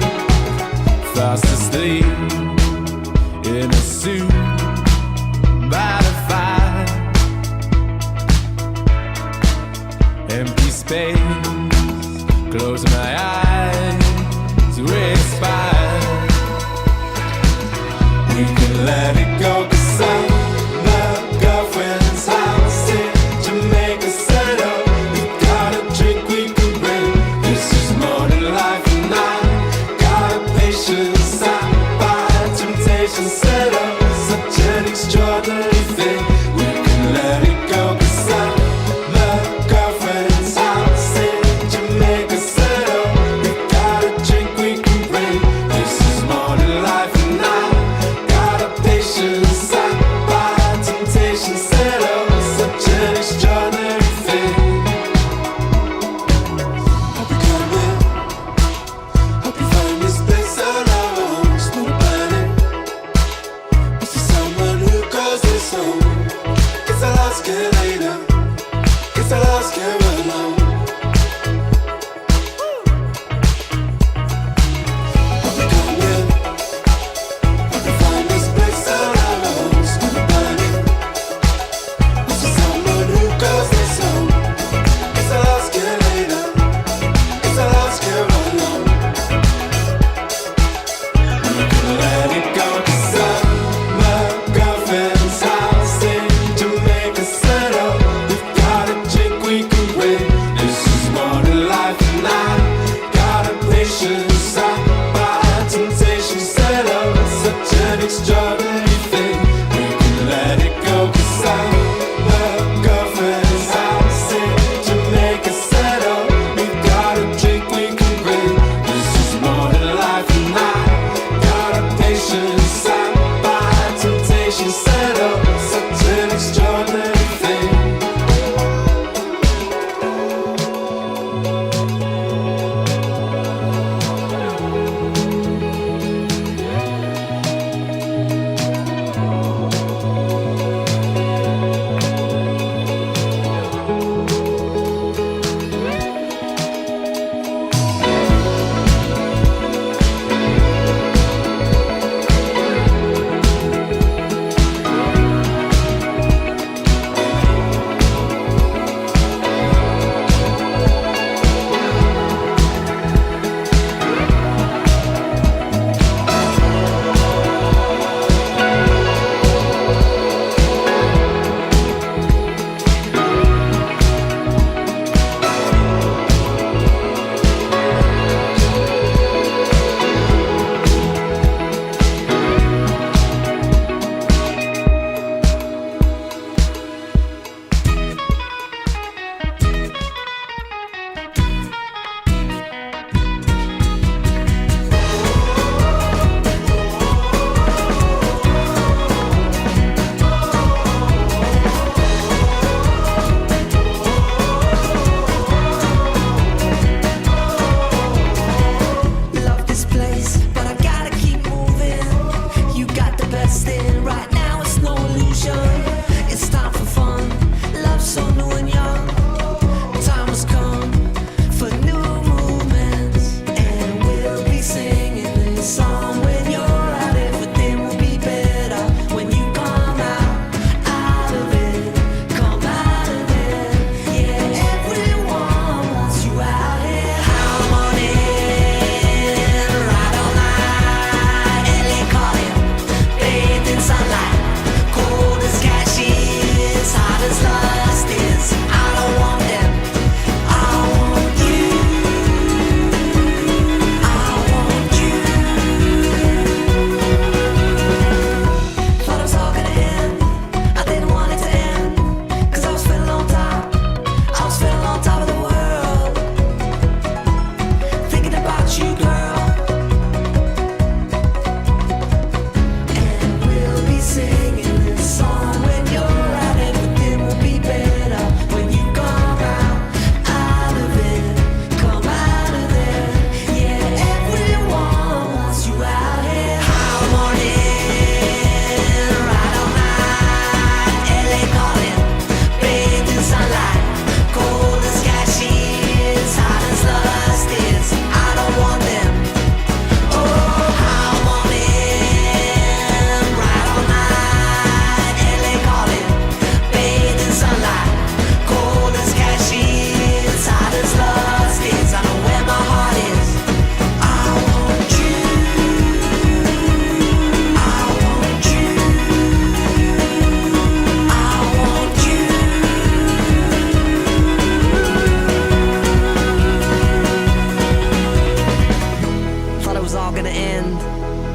all gonna end.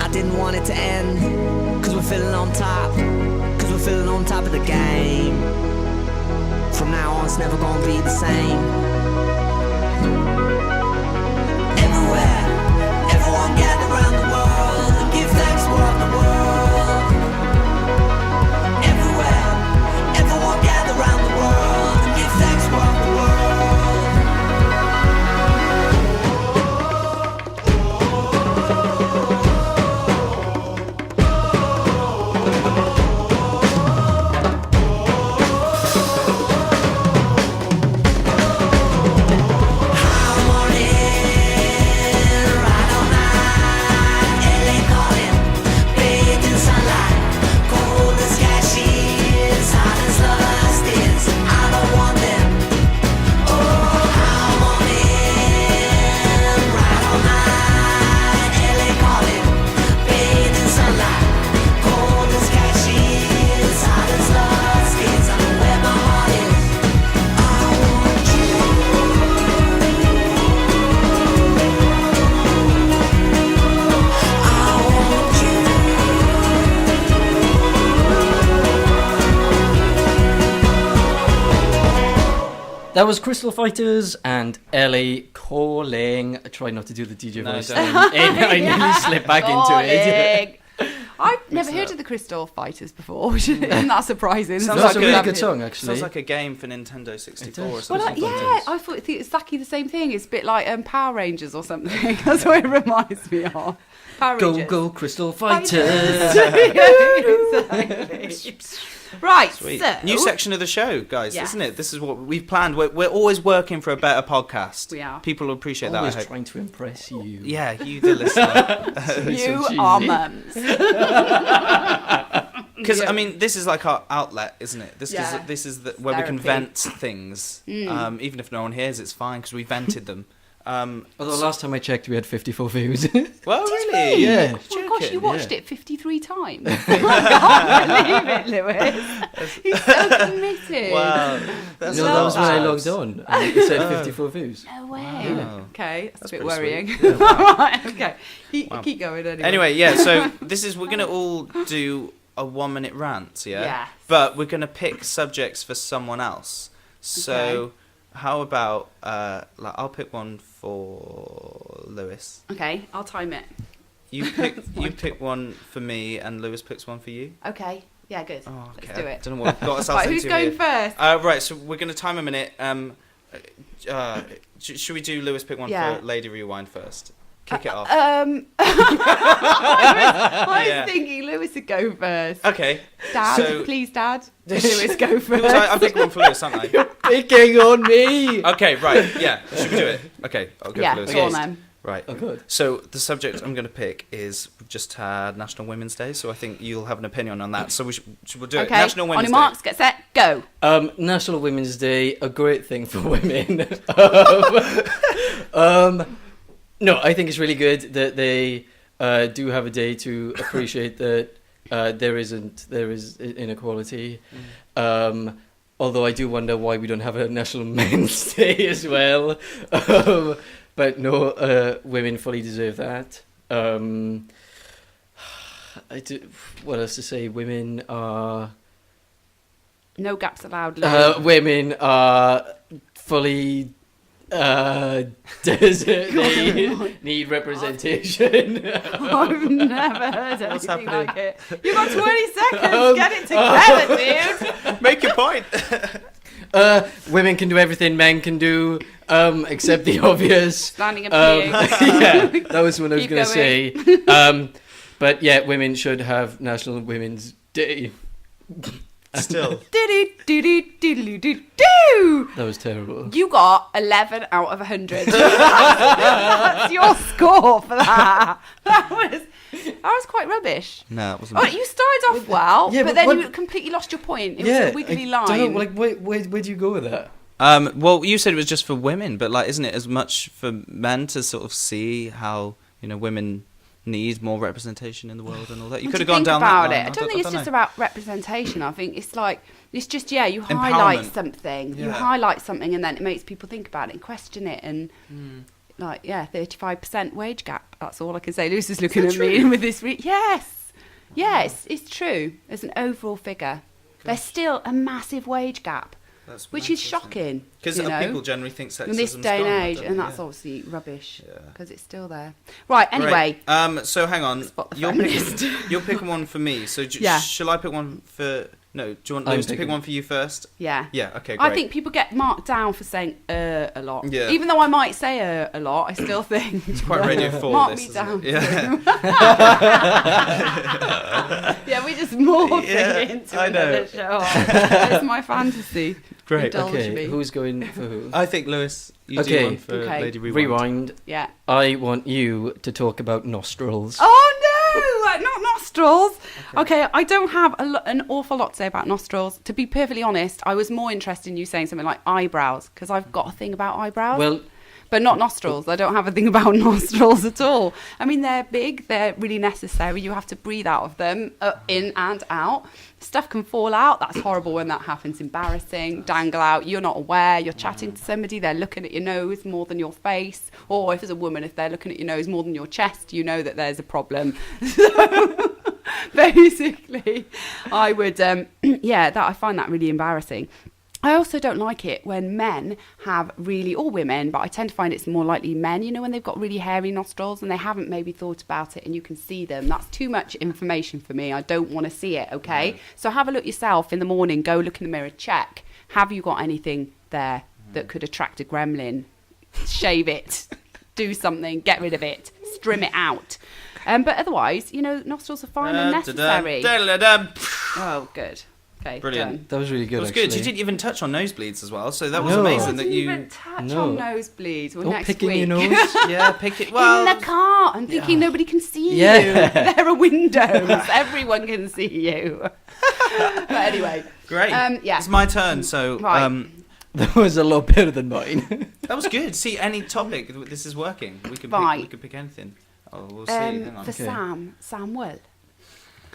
I didn't want it to end. Cause we're feeling on top. Cause we're feeling on top of the game. From now on it's never gonna be the same. Everywhere, everyone gather around the world and give thanks for all the world. Everywhere, everyone gather around the world and give thanks for all the world. That was Crystal Fighters and Ellie Calling. I try not to do the DJ voice. don't. I nearly slipped back into it. I've never heard of the Crystal Fighters before, which isn't that surprising? Sounds That's like a really a- good song, actually. Sounds like a game for Nintendo 64 or It does. something. Well, yeah, I thought it's exactly the same thing. It's a bit like Power Rangers or something. That's what it reminds me of. Power Go, Rangers. go, Crystal Fighters. Exactly. Right, Sweet. so... New section of the show, guys, Yeah. isn't it? This is what we've planned. We're always working for a better podcast. We are. People will appreciate that, I Always hope. trying to impress you. Yeah, you, the listener. You so are cheesy. mums. Because, I mean, this is like our outlet, isn't it? This Yeah. is where we can Therapy. vent things. Even if no one hears, it's fine because we vented them. Although last time I checked, we had 54 views. Well, really? Yeah. Oh gosh, you Joking, watched it 53 times. I can't believe it, Lewis. He's so committed. Wow. No, That's that was when I logs. logged on. And it said 54 views. No way. Wow. Okay, that's a bit pretty worrying. sweet. Right, okay. Wow. Keep going anyway. Anyway, yeah, so we're going to all do a 1-minute rant, yeah? Yes. But we're going to pick subjects for someone else. So, Okay. how about, I'll pick one for Lewis. Okay, I'll time it. You pick one for me, and Lewis picks one for you. Okay, yeah, good. Oh, okay. Let's do I it. don't know what we've got ourselves Right, who's into going here. first? Right, so we're going to time a minute. Should we do Lewis pick one Yeah. for Lady Rewind first? Kick it off. I was Yeah. thinking Lewis would go first. Okay. Dad, So- please, Dad. Lewis, go first. Lewis, I'm picking one for Lewis, aren't I? Picking on me! Okay, right. Yeah. Should we do it? Okay, I'll go Yeah, for Lewis go on first. then. Right. Oh, good. So the subject I'm going to pick is we've just had National Women's Day, so I think you'll have an opinion on that. So we'll do it. Okay, National on Women's your marks, get set, go. National Women's Day, a great thing for women. No, I think it's really good that they do have a day to appreciate that there is inequality. Although I do wonder why we don't have a National Men's Day as well. But no, women fully deserve that. What else to say? Women are... No gaps allowed, Lewis. women are fully... they need representation. I've never heard What's anything happening? like it. You've got 20 seconds. Get it together, dude. Make your point. Women can do everything men can do, except the obvious. Standing and peeing. Yeah, that was what I was Keep going to say. But yeah, women should have National Women's Day. Still. Do-do-do-do-do-do. That was terrible. You got 11 out of 100. That's your score for that. That was quite rubbish. No, it wasn't. Oh, you started off well, Yeah, but but then what- you completely lost your point. It was a wiggly line. Don't know, like, where'd you go with that? Well, you said it was just for women, but like, isn't it as much for men to sort of see how women need more representation in the world and all that? You could have gone down about that it. line. I don't think it's just know. about representation. I think it's like it's just you highlight Empowerment. something. You Yeah. highlight something, and then it makes people think about it and question it. And like, 35% wage gap. That's all I can say. Lewis is looking at me with this. Yes. Yeah, it's true. There's an overall figure. There's still a massive wage gap, which is shocking. Because people generally think sexism in this day and age, and that's obviously rubbish because it's still there. Right. Anyway. So hang on. You're picking one for me. So Yeah. shall I pick one for? No. Do you want Lewis to pick one for you first? Yeah. Yeah. Okay. Great. I think people get marked down for saying a lot. Yeah. Even though I might say a lot, I still think it's quite Radio 4. mark this, me isn't down. it? Yeah. Yeah, we're just morphing into another show. It's my fantasy. Great. Indulge me. Who's going for who? I think Lewis, you do one for Lady Rewind. Rewind. Yeah. I want you to talk about nostrils. Oh no, not nostrils. Okay, I don't have an awful lot to say about nostrils. To be perfectly honest, I was more interested in you saying something like eyebrows, because I've got a thing about eyebrows. Well, but not nostrils. I don't have a thing about nostrils at all. I mean, they're big. They're really necessary. You have to breathe out of them, in and out. Stuff can fall out. That's horrible when that happens. Embarrassing. Dangle out. You're not aware. You're chatting to somebody. They're looking at your nose more than your face. Or if it's a woman, if they're looking at your nose more than your chest, you know that there's a problem. So basically, I would, I find that really embarrassing. I also don't like it when men have really, or women, but I tend to find it's more likely men, when they've got really hairy nostrils and they haven't maybe thought about it and you can see them. That's too much information for me. I don't want to see it, okay? Mm. So have a look yourself in the morning, go look in the mirror, check. Have you got anything there that could attract a gremlin? Shave it, do something, get rid of it, trim it out. But otherwise, nostrils are fine and necessary. Oh, good. Okay, brilliant. Done. That was really good. That was actually. good. You didn't even touch on nosebleeds as well, so that was amazing. That you even touch on nosebleeds. Well, next picking week. your nose. Yeah, pick it. Well, in the car. I'm thinking nobody can see you. There are windows. Everyone can see you. But anyway, great. Yeah, it's my turn. So right. That was a lot better than mine. That was good. See, any topic. This is working. We could pick anything. Oh, we'll see. Hang on. For Samuel.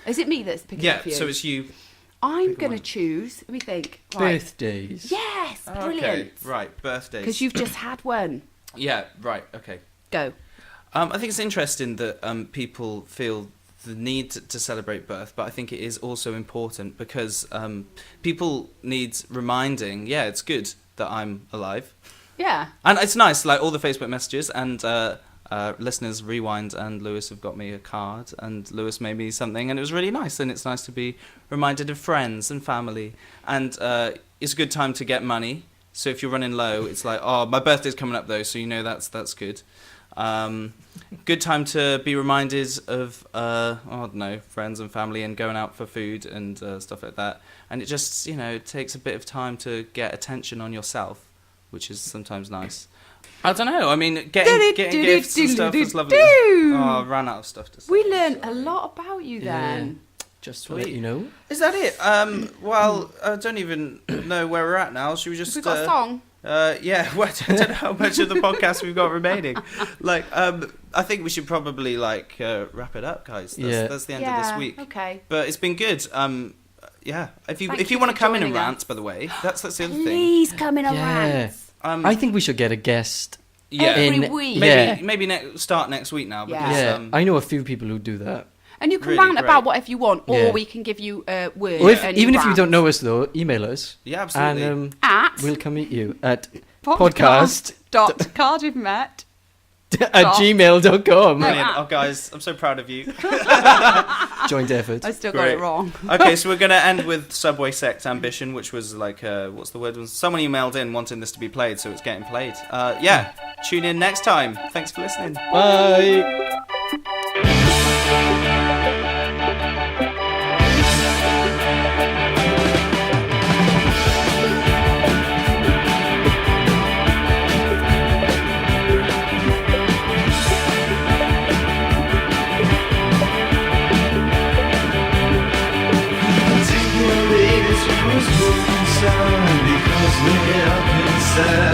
Is it me that's picking up for you? Yeah. So it's you. I'm going to choose, let me think. Right. Birthdays. Yes, brilliant. Okay, right, birthdays. Because you've just had one. Yeah, right, okay. Go. I think it's interesting that people feel the need to celebrate birth, but I think it is also important because people need reminding, it's good that I'm alive. Yeah. And it's nice, like all the Facebook messages and... listeners, Rewind and Lewis have got me a card, and Lewis made me something, and it was really nice. And it's nice to be reminded of friends and family, and it's a good time to get money. So if you're running low, it's like, oh, my birthday's coming up though, so that's good. Good time to be reminded of I don't know, friends and family, and going out for food and stuff like that. And it just it takes a bit of time to get attention on yourself, which is sometimes nice. I don't know. I mean, getting gifts and stuff is lovely. Oh, I ran out of stuff to say. We learned a lot about you then. Just to let you know. Is that it? Well, I don't even know where we're at now. Should we just... We've got a song. Yeah, well, I don't know how much of the podcast we've got remaining. I think we should probably wrap it up, guys. That's the end of this week. Okay. But it's been good. If you want to come in and rant, by the way, that's the other thing. Please come in and rant. I think we should get a guest. Every week. Maybe start next week now. Because, I know a few people who do that. And you can rant about whatever you want, or we can give you a word. Or even if you don't know us, though, email us. Yeah, absolutely. And at we'll come meet you at podcast.cardiffmet @gmail.com. Brilliant. Oh, guys, I'm so proud of you. Joint effort. I still got it wrong. Okay, so we're going to end with Subway Sect Ambition, which was what's the word? Someone emailed in wanting this to be played, so it's getting played. Tune in next time. Thanks for listening. Bye. Because we're up inside.